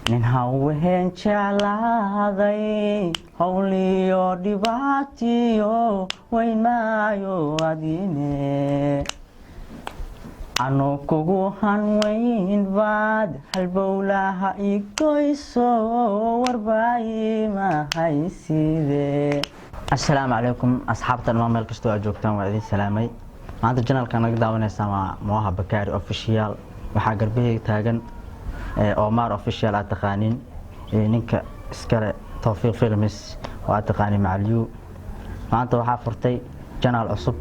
nin haween jeclaaday hawliyo dhibaatiyo wayn maayo adine ano kugu hanweyn baad halbowlaha igoyso warbaayi mahayside assalaamu calaykum asxaabtan waa meel kastoo aad joogtaan waa idin salaamay maanta channelka naga daawanaysaa waa Moha Bakari official waxaa garbaheyga taagan Omar official aad taqaanin ninka iskale Tawfiq Films oo aad taqaanin Macaliyu maanta waxaa furtay channel cusub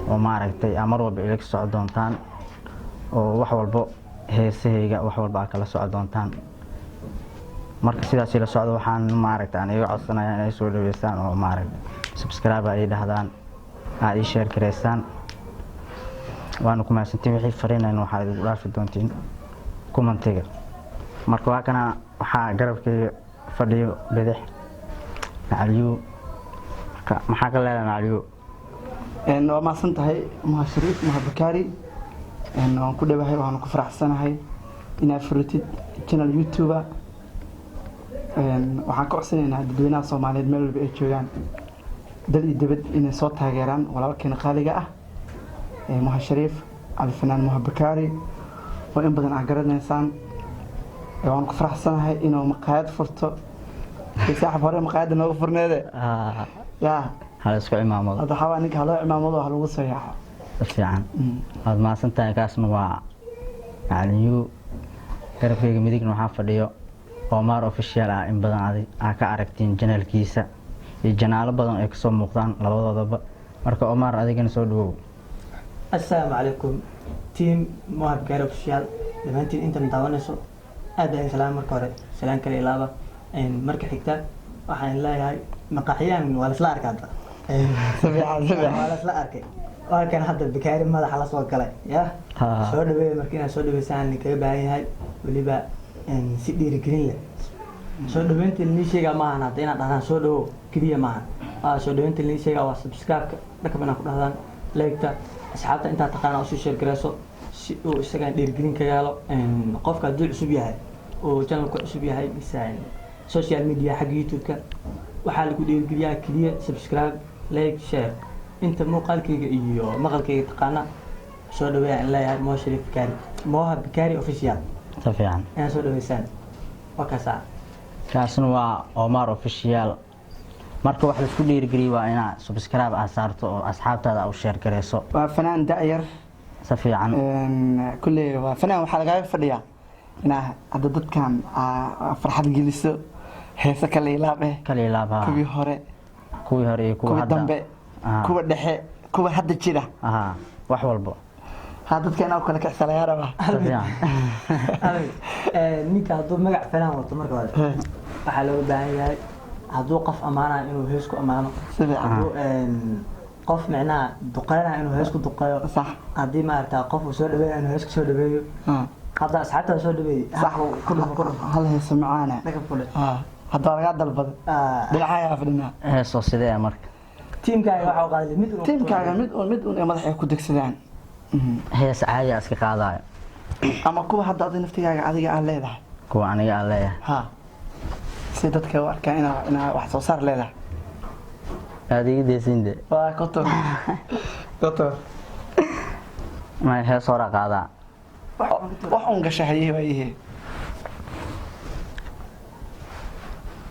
oo maaragtay amar walba ila socod doontaan oo wax walba heesahayga wax walba kala socod doontaan marka sidaas ila socdo waxaan maaragtay aan iga codsanayaa inay soo dhaweystaan oo maaragtay subscribe ay dhahdaan ay share gareysaan waan ku mahadsantiin wixii fariinayna waxa idin dhaafi doontiin commentiga marka waa kana waxa garabkayga fadhiyo bidix Macaliyu maxaa ka leedahay Macaliyu waa maasan tahay Moha Shariif Moha Bakari waan ku dhawahay waan ku faraxsanahay inaad furtid channel YouTube waxaan ka codsanaynaa dadweynaha Soomaaliyeed meel walba ay joogaan dal iyo dibad inay soo taageeraan walaalkeena qaaliga ah Moha Shariif Alfanaan Moha Bakari oo in badan aad garanaysaan waan ku faraxsanahay inuu maqaayad furto saaxib hore maqaayad nooga furneede yaa hal isku imaamado hada xawaa ninka hal imaamado waxa lagu soo yaaco fiican aad maasantahay kaasna waa Macaliyu garabkayga midigna waxaa fadhiyo Omar official in badan aad ka aragtiin channelkiisa iyo janaalo badan ay ka soo muuqdaan labadoodaba marka Omar adigana soo dhawow السلام عليكم تيم Moha Bakari official dhammaantiin inta daawanayso aad ayaan salaam marka hore salaan kale ilaaba marka xigta waxaan leeyahay maqaxiyaan waa la arkaa waa la arkay waa kan hadda Bakari madaxa la soo galay ya soo dhaweey markii soo dhaweysaan kaga baahan yahay waliba si dhiirigelin leh soo dhaweynta ni sheega ma aha hadda inaad dhahaan soo dhawo kaliya ma aha soo dhaweynta ni sheega waa subscribe dhakabana ku dhahdaan like-ta asxaabta inta taqaana oo share gareyso si uu isaga dhiirigelin ka yaalo qofka hadduu cusub yahay oo channelku cusub yahay misaan social media xagga YouTube-ka waxaa lagu dhiirigeliyaa kaliya subscribe like share inta muuqaalkayga iyo maqalkayga taqaana soo dhaweeyaan leeyahay Moha Shariif Bakari Moha Bakari official tafiican aan soo dhaweysaan wakasa kaasna waa Omar official marka wax la isku dhiirigeliyo waa inaad subscribe aad saarto oo asxaabtaada u share gareyso waa fanaan daayar safiican kulli waa fanaan waxa laga fadhiyaa inaa hadda dadkan farxad geliso heesa kale ilaaba kuwii hore iyo kuwa dambe kuwa dhexe kuwa hadda jira wax walba dadkeena oo kale ka xisalayaaraba ninka hadduu magac fanaan wato marka hore waxaa loo baahan yahay hadduu qof amaanayo inuu hees ku amaano hadduu qof macnaha duqeynaya inuu hees ku duqeeyo صح haddii maaragtaa qof uu soo dhaweeyo inuu hees ku soo dhaweeyo hadda asxaabta soo dhaweeyay صح hal hees macaana dhaga fule hadda laga dalbado dhinaca fadhina heesoo sidee marka tiimkaaga waxa uu qaaday mid un madaxa ku degsadaan hees caadi iska qaadayo ama kuwa hadda aad naftigaaga adiga aan leedahay kuwa aniga aan leeyahay si dadka u arkaan inaa wax soo saar leedahay adiga deesinde waa kotor ma hees hore qaadaa wax un gashahay waayee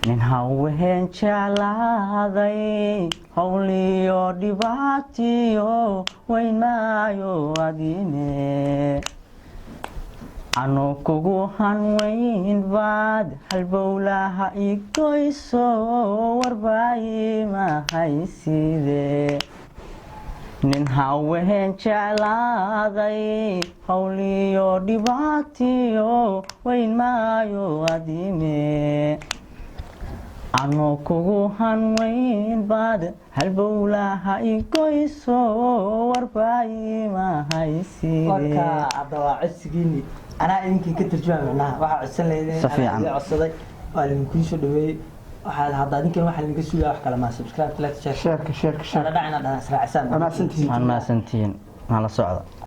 nin haween jeclaaday hawliyo dhibaatiyo wayn maayo adine ano kugu hanweyn baad halbowlaha igoyso warbaayi mahayside nin haween jeclaaday hawliyo dhibaatiyo wayn maayo adine ano kugu hanweyn baad halbowlaha igoyso warbaayi mahayside marka hadda waa codsigiini anaa idinkin ka tarjuma macnaha waxaa codsan leedeen anaa codsaday waa idinku soo dhaweeyay waxaa hadda idinkan waxa idinka sugaa wax kale ma subscribe like share share dhacina israacsan ma santiin hala socdo